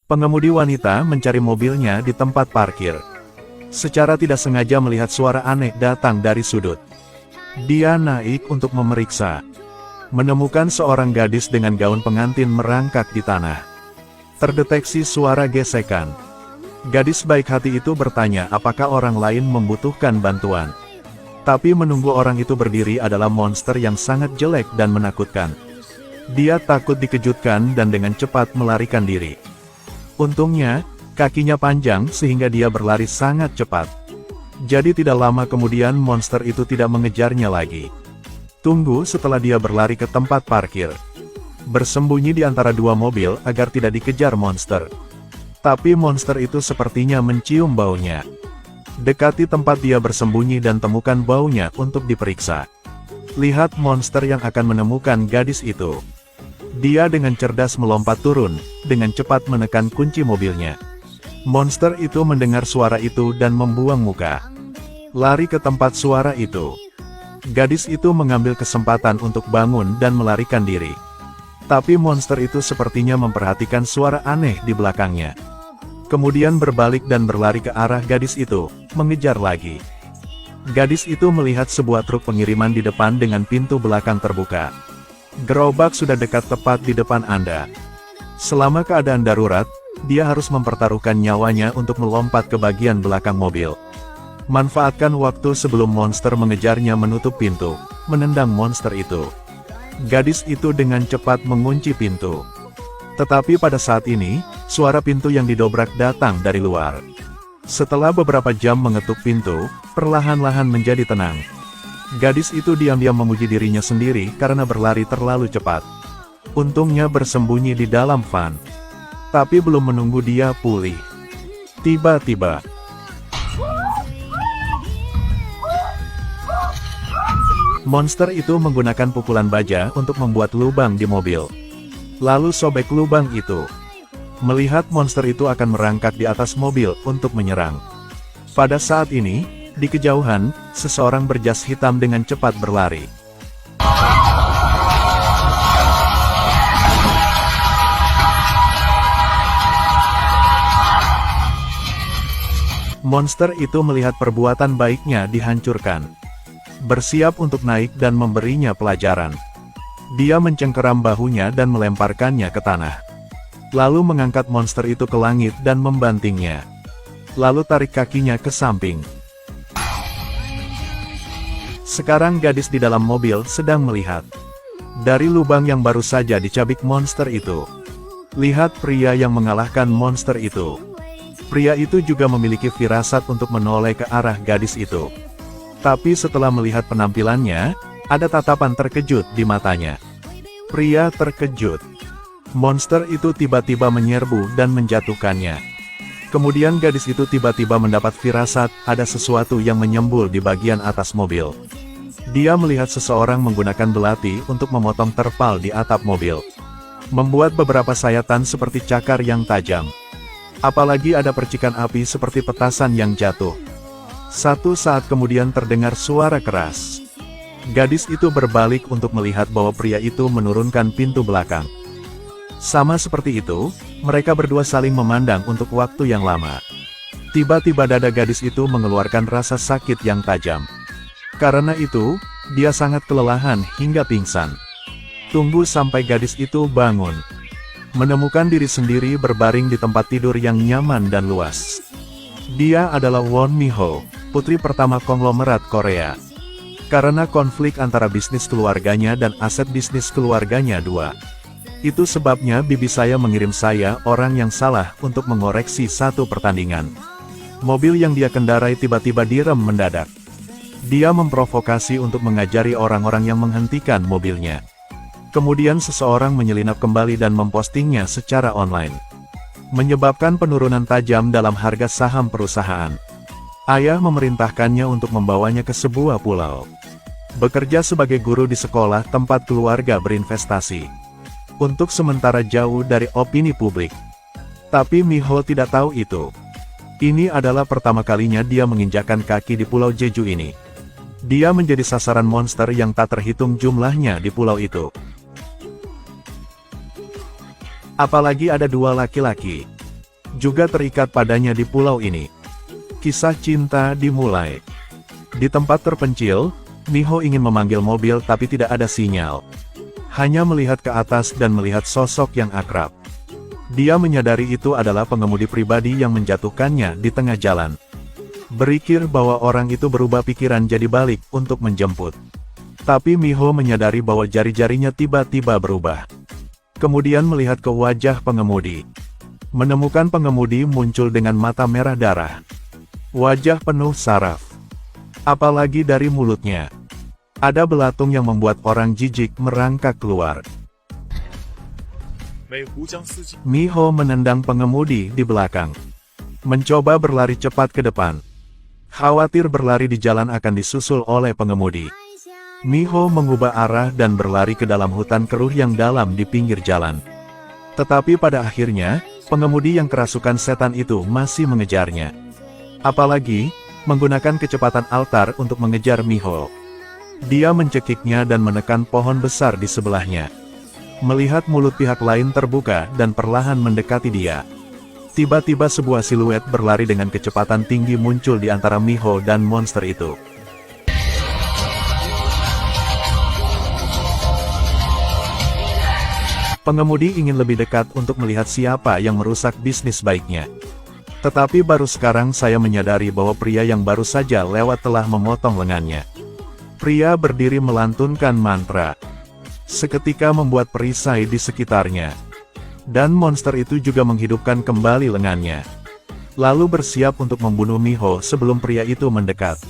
Pengemudi wanita mencari mobilnya di tempat parkir. Secara tidak sengaja melihat suara aneh datang dari sudut. Dia naik untuk memeriksa. Menemukan seorang gadis dengan gaun pengantin merangkak di tanah. Terdeteksi suara gesekan. Gadis baik hati itu bertanya apakah orang lain membutuhkan bantuan. Tapi menunggu orang itu berdiri adalah monster yang sangat jelek dan menakutkan. Dia takut dikejutkan dan dengan cepat melarikan diri. Untungnya, kakinya panjang sehingga dia berlari sangat cepat. Jadi tidak lama kemudian monster itu tidak mengejarnya lagi. Tunggu setelah dia berlari ke tempat parkir. Bersembunyi di antara dua mobil agar tidak dikejar monster. Tapi monster itu sepertinya mencium baunya. Dekati tempat dia bersembunyi dan temukan baunya untuk diperiksa. Lihat monster yang akan menemukan gadis itu. Dia dengan cerdas melompat turun, dengan cepat menekan kunci mobilnya. Monster itu mendengar suara itu dan membuang muka. Lari ke tempat suara itu. Gadis itu mengambil kesempatan untuk bangun dan melarikan diri. Tapi monster itu sepertinya memperhatikan suara aneh di belakangnya. Kemudian berbalik dan berlari ke arah gadis itu, mengejar lagi. Gadis itu melihat sebuah truk pengiriman di depan dengan pintu belakang terbuka. Gerobak sudah dekat tepat di depan Anda. Selama keadaan darurat, dia harus mempertaruhkan nyawanya untuk melompat ke bagian belakang mobil. Manfaatkan waktu sebelum monster mengejarnya menutup pintu, menendang monster itu. Gadis itu dengan cepat mengunci pintu. Tetapi pada saat ini, suara pintu yang didobrak datang dari luar. Setelah beberapa jam mengetuk pintu, perlahan-lahan menjadi tenang. Gadis itu diam-diam memuji dirinya sendiri karena berlari terlalu cepat. Untungnya bersembunyi di dalam van. Tapi belum menunggu dia pulih. Tiba-tiba, monster itu menggunakan pukulan baja untuk membuat lubang di mobil. Lalu sobek lubang itu. Melihat monster itu akan merangkak di atas mobil untuk menyerang. Pada saat ini, di kejauhan, seseorang berjas hitam dengan cepat berlari. Monster itu melihat perbuatan baiknya dihancurkan. Bersiap untuk naik dan memberinya pelajaran. Dia mencengkeram bahunya dan melemparkannya ke tanah. Lalu mengangkat monster itu ke langit dan membantingnya. Lalu tarik kakinya ke samping. Sekarang gadis di dalam mobil sedang melihat. Dari lubang yang baru saja dicabik monster itu. Lihat pria yang mengalahkan monster itu. Pria itu juga memiliki firasat untuk menoleh ke arah gadis itu. Tapi setelah melihat penampilannya, ada tatapan terkejut di matanya. Pria terkejut. Monster itu tiba-tiba menyerbu dan menjatuhkannya. Kemudian gadis itu tiba-tiba mendapat firasat, ada sesuatu yang menyembul di bagian atas mobil. Dia melihat seseorang menggunakan belati untuk memotong terpal di atap mobil. Membuat beberapa sayatan seperti cakar yang tajam. Apalagi ada percikan api seperti petasan yang jatuh. Satu saat kemudian terdengar suara keras. Gadis itu berbalik untuk melihat bahwa pria itu menurunkan pintu belakang. Sama seperti itu, mereka berdua saling memandang untuk waktu yang lama. Tiba-tiba dada gadis itu mengeluarkan rasa sakit yang tajam. Karena itu, dia sangat kelelahan hingga pingsan. Tunggu sampai gadis itu bangun. Menemukan diri sendiri berbaring di tempat tidur yang nyaman dan luas. Dia adalah Won Mi-ho, putri pertama konglomerat Korea. Karena konflik antara bisnis keluarganya dan aset bisnis keluarganya dua. Itu sebabnya bibi saya mengirim saya orang yang salah untuk mengoreksi satu pertandingan. Mobil yang dia kendarai tiba-tiba direm mendadak. Dia memprovokasi untuk mengajari orang-orang yang menghentikan mobilnya. Kemudian seseorang menyelinap kembali dan mempostingnya secara online. Menyebabkan penurunan tajam dalam harga saham perusahaan. Ayah memerintahkannya untuk membawanya ke sebuah pulau. Bekerja sebagai guru di sekolah tempat keluarga berinvestasi. Untuk sementara jauh dari opini publik. Tapi Mi-ho tidak tahu itu. Ini adalah pertama kalinya dia menginjakkan kaki di Pulau Jeju ini. Dia menjadi sasaran monster yang tak terhitung jumlahnya di pulau itu. Apalagi ada dua laki-laki. juga terikat padanya di pulau ini. Kisah cinta dimulai. Di tempat terpencil, Miho ingin memanggil mobil tapi tidak ada sinyal. Hanya melihat ke atas dan melihat sosok yang akrab. Dia menyadari itu adalah pengemudi pribadi yang menjatuhkannya di tengah jalan. Berpikir bahwa orang itu berubah pikiran jadi balik untuk menjemput. Tapi Miho menyadari bahwa jari-jarinya tiba-tiba berubah. Kemudian melihat ke wajah pengemudi. Menemukan pengemudi muncul dengan mata merah darah. Wajah penuh saraf. Apalagi dari mulutnya. Ada belatung yang membuat orang jijik merangkak keluar. Miho menendang pengemudi di belakang. Mencoba berlari cepat ke depan. Khawatir berlari di jalan akan disusul oleh pengemudi. Miho mengubah arah dan berlari ke dalam hutan keruh yang dalam di pinggir jalan. Tetapi pada akhirnya, pengemudi yang kerasukan setan itu masih mengejarnya. Apalagi, menggunakan kecepatan altar untuk mengejar Miho. Dia mencekiknya dan menekan pohon besar di sebelahnya. Melihat mulut pihak lain terbuka dan perlahan mendekati dia. Tiba-tiba sebuah siluet berlari dengan kecepatan tinggi muncul di antara Miho dan monster itu. Pengemudi ingin lebih dekat untuk melihat siapa yang merusak bisnis baiknya. Tetapi baru sekarang saya menyadari bahwa pria yang baru saja lewat telah memotong lengannya. Pria berdiri melantunkan mantra. Seketika membuat perisai di sekitarnya. Dan monster itu juga menghidupkan kembali lengannya. Lalu bersiap untuk membunuh Miho sebelum pria itu mendekat.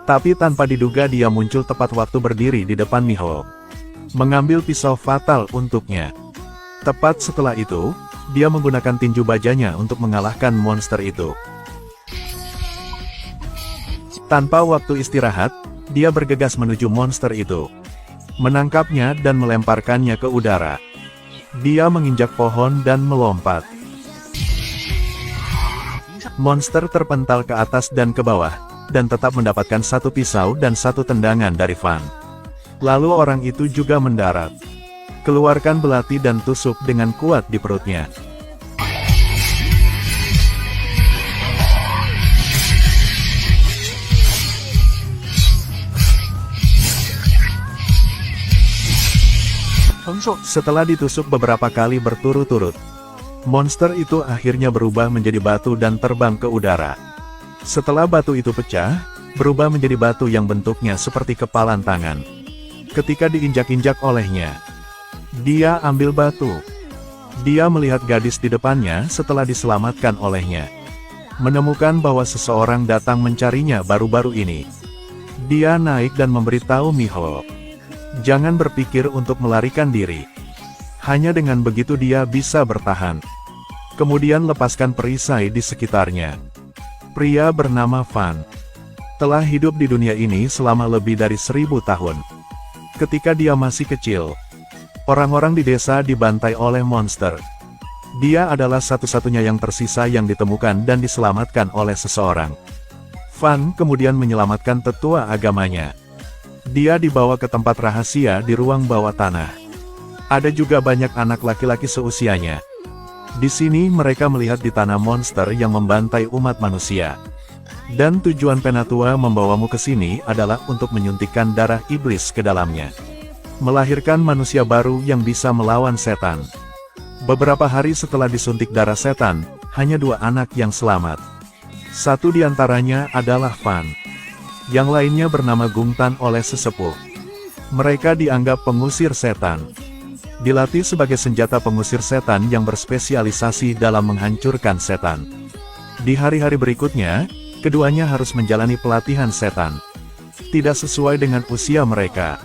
Tapi tanpa diduga dia muncul tepat waktu berdiri di depan Miho. Mengambil pisau fatal untuknya. Tepat setelah itu, dia menggunakan tinju bajanya untuk mengalahkan monster itu. Tanpa waktu istirahat, dia bergegas menuju monster itu. Menangkapnya dan melemparkannya ke udara. Dia menginjak pohon dan melompat. Monster terpental ke atas dan ke bawah, dan tetap mendapatkan satu pisau dan satu tendangan dari Van. Lalu orang itu juga mendarat. Keluarkan belati dan tusuk dengan kuat di perutnya. Setelah ditusuk beberapa kali berturut-turut, monster itu akhirnya berubah menjadi batu dan terbang ke udara. Setelah batu itu pecah, berubah menjadi batu yang bentuknya seperti kepalan tangan. Ketika diinjak-injak olehnya, dia ambil batu. Dia melihat gadis di depannya setelah diselamatkan olehnya. Menemukan bahwa seseorang datang mencarinya baru-baru ini. Dia naik dan memberitahu Miho. Jangan berpikir untuk melarikan diri. Hanya dengan begitu dia bisa bertahan. Kemudian lepaskan perisai di sekitarnya. Pria bernama Van telah hidup di dunia ini selama lebih dari 1000 tahun. Ketika dia masih kecil, orang-orang di desa dibantai oleh monster. Dia adalah satu-satunya yang tersisa yang ditemukan dan diselamatkan oleh seseorang. Van kemudian menyelamatkan tetua agamanya. Dia dibawa ke tempat rahasia di ruang bawah tanah. Ada juga banyak anak laki-laki seusianya. Di sini mereka melihat di tanah monster yang membantai umat manusia. Dan tujuan Penatua membawamu ke sini adalah untuk menyuntikkan darah iblis ke dalamnya. Melahirkan manusia baru yang bisa melawan setan. Beberapa hari setelah disuntik darah setan, hanya 2 anak yang selamat. Satu di antaranya adalah Van. Yang lainnya bernama Gungtan oleh sesepuh. Mereka dianggap pengusir setan. Dilatih sebagai senjata pengusir setan yang berspesialisasi dalam menghancurkan setan. Di hari-hari berikutnya, keduanya harus menjalani pelatihan setan. Tidak sesuai dengan usia mereka.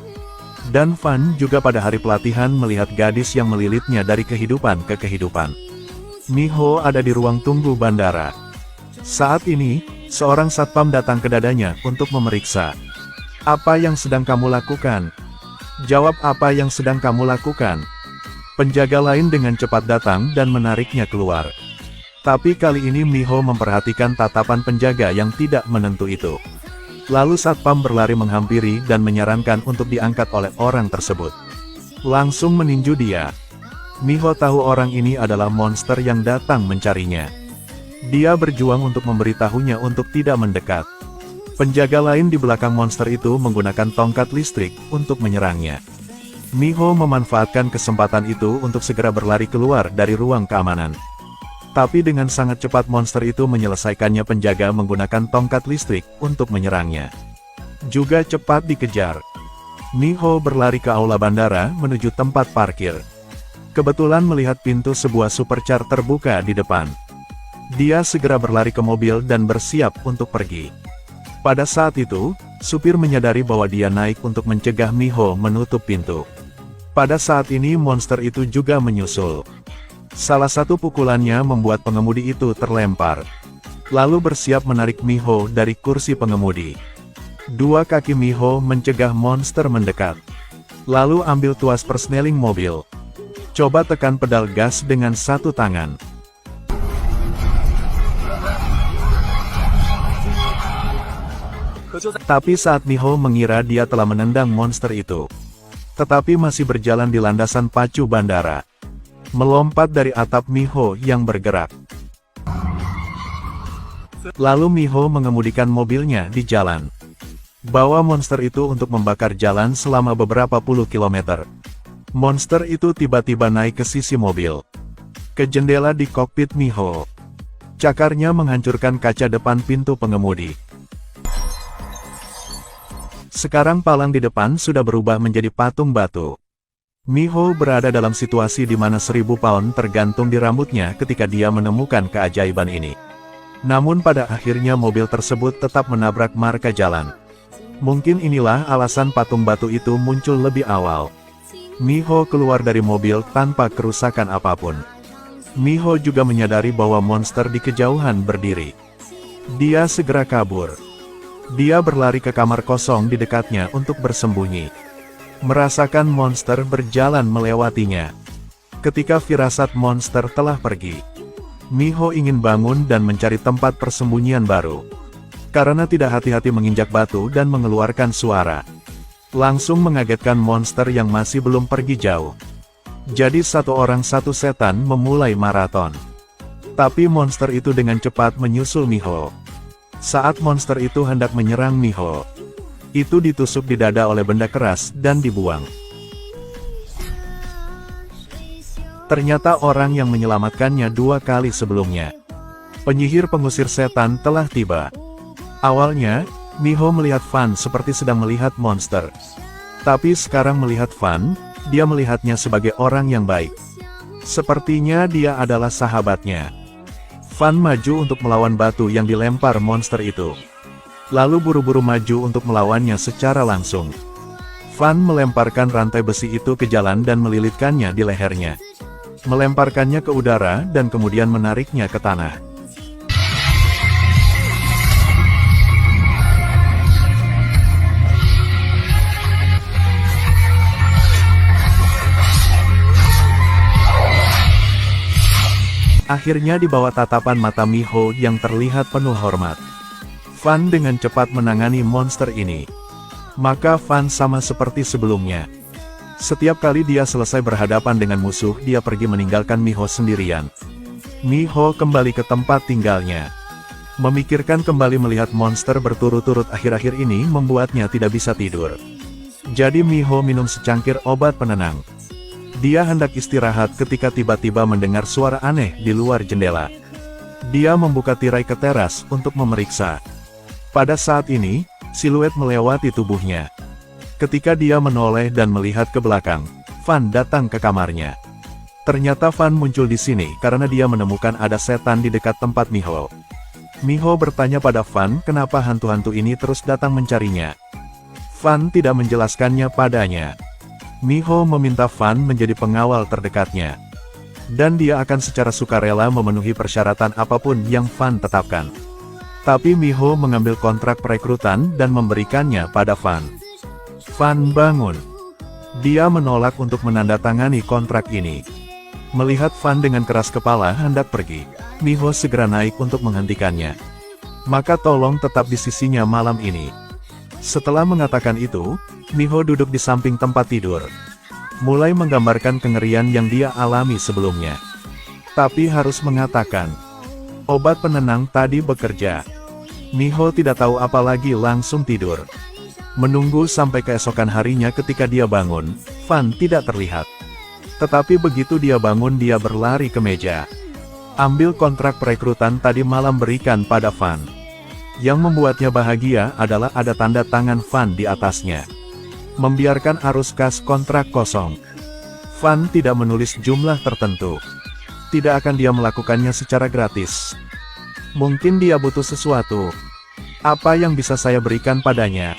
Dan Van juga pada hari pelatihan melihat gadis yang melilitnya dari kehidupan ke kehidupan. Miho ada di ruang tunggu bandara. Saat ini, seorang satpam datang ke dadanya untuk memeriksa. Apa yang sedang kamu lakukan? Jawab apa yang sedang kamu lakukan. Penjaga lain dengan cepat datang dan menariknya keluar. Tapi kali ini Miho memperhatikan tatapan penjaga yang tidak menentu itu. Lalu satpam berlari menghampiri dan menyarankan untuk diangkat oleh orang tersebut. Langsung meninju dia. Miho tahu orang ini adalah monster yang datang mencarinya. Dia berjuang untuk memberitahunya untuk tidak mendekat. Penjaga lain di belakang monster itu menggunakan tongkat listrik untuk menyerangnya. Miho memanfaatkan kesempatan itu untuk segera berlari keluar dari ruang keamanan. Tapi dengan sangat cepat monster itu menyelesaikannya. Penjaga menggunakan tongkat listrik untuk menyerangnya. Juga cepat dikejar. Miho berlari ke aula bandara menuju tempat parkir. Kebetulan melihat pintu sebuah supercar terbuka di depan. Dia segera berlari ke mobil dan bersiap untuk pergi. Pada saat itu, supir menyadari bahwa dia naik untuk mencegah Miho menutup pintu. Pada saat ini monster itu juga menyusul. Salah satu pukulannya membuat pengemudi itu terlempar. Lalu bersiap menarik Miho dari kursi pengemudi. Dua kaki Miho mencegah monster mendekat. Lalu ambil tuas persneling mobil. Coba tekan pedal gas dengan satu tangan. Tapi saat Miho mengira dia telah menendang monster itu, tetapi masih berjalan di landasan pacu bandara. Melompat dari atap Miho yang bergerak. Lalu Miho mengemudikan mobilnya di jalan. Bawa monster itu untuk membakar jalan selama beberapa puluh kilometer. Monster itu tiba-tiba naik ke sisi mobil. Ke jendela di kokpit Miho. Cakarnya menghancurkan kaca depan pintu pengemudi. Sekarang palang di depan sudah berubah menjadi patung batu. Miho berada dalam situasi di mana 1000 pound tergantung di rambutnya ketika dia menemukan keajaiban ini. Namun pada akhirnya mobil tersebut tetap menabrak marka jalan. Mungkin inilah alasan patung batu itu muncul lebih awal. Miho keluar dari mobil tanpa kerusakan apapun. Miho juga menyadari bahwa monster di kejauhan berdiri. Dia segera kabur. Dia berlari ke kamar kosong di dekatnya untuk bersembunyi. Merasakan monster berjalan melewatinya. Ketika firasat monster telah pergi, Miho ingin bangun dan mencari tempat persembunyian baru. Karena tidak hati-hati menginjak batu dan mengeluarkan suara, langsung mengagetkan monster yang masih belum pergi jauh. Jadi satu orang satu setan memulai maraton. Tapi monster itu dengan cepat menyusul Miho. Saat monster itu hendak menyerang Miho, itu ditusuk di dada oleh benda keras dan dibuang. Ternyata orang yang menyelamatkannya 2 kali sebelumnya. Penyihir pengusir setan telah tiba. Awalnya, Miho melihat Fan seperti sedang melihat monster. Tapi sekarang melihat Fan, dia melihatnya sebagai orang yang baik. Sepertinya dia adalah sahabatnya. Fan maju untuk melawan batu yang dilempar monster itu. Lalu buru-buru maju untuk melawannya secara langsung. Fan melemparkan rantai besi itu ke jalan dan melilitkannya di lehernya. Melemparkannya ke udara dan kemudian menariknya ke tanah. Akhirnya di bawah tatapan mata Miho yang terlihat penuh hormat, Fan dengan cepat menangani monster ini. Maka Fan sama seperti sebelumnya. Setiap kali dia selesai berhadapan dengan musuh, dia pergi meninggalkan Miho sendirian. Miho kembali ke tempat tinggalnya. Memikirkan kembali melihat monster berturut-turut akhir-akhir ini membuatnya tidak bisa tidur. Jadi Miho minum secangkir obat penenang. Dia hendak istirahat ketika tiba-tiba mendengar suara aneh di luar jendela. Dia membuka tirai ke teras untuk memeriksa. Pada saat ini, siluet melewati tubuhnya. Ketika dia menoleh dan melihat ke belakang, Fan datang ke kamarnya. Ternyata Fan muncul di sini karena dia menemukan ada setan di dekat tempat Miho. Miho bertanya pada Fan kenapa hantu-hantu ini terus datang mencarinya. Fan tidak menjelaskannya padanya. Miho meminta Fan menjadi pengawal terdekatnya. Dan dia akan secara sukarela memenuhi persyaratan apapun yang Fan tetapkan. Tapi Miho mengambil kontrak perekrutan dan memberikannya pada Fan. Fan bangun. Dia menolak untuk menandatangani kontrak ini. Melihat Fan dengan keras kepala hendak pergi, Miho segera naik untuk menghentikannya. Maka tolong tetap di sisinya malam ini. Setelah mengatakan itu, Miho duduk di samping tempat tidur. mulai menggambarkan kengerian yang dia alami sebelumnya. Tapi harus mengatakan, obat penenang tadi bekerja. Miho tidak tahu apa lagi, langsung tidur. Menunggu sampai keesokan harinya. Ketika dia bangun, Fan tidak terlihat. Tetapi begitu dia bangun, dia berlari ke meja. Ambil kontrak perekrutan tadi malam, berikan pada Fan. Yang membuatnya bahagia adalah ada tanda tangan Fan di atasnya. Membiarkan arus kas kontrak kosong. Fan tidak menulis jumlah tertentu. Tidak akan dia melakukannya secara gratis. Mungkin dia butuh sesuatu. Apa yang bisa saya berikan padanya?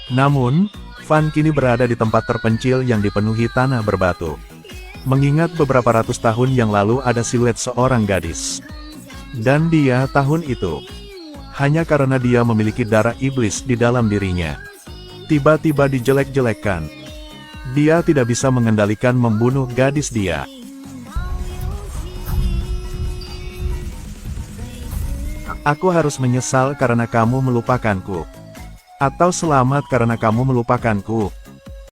Namun, Fan kini berada di tempat terpencil yang dipenuhi tanah berbatu. Mengingat beberapa ratus tahun yang lalu ada siluet seorang gadis. Dan dia tahun itu. Hanya karena dia memiliki darah iblis di dalam dirinya. Tiba-tiba dijelek-jelekkan. Dia tidak bisa mengendalikan membunuh gadis dia. Aku harus menyesal karena kamu melupakanku. Atau selamat karena kamu melupakanku.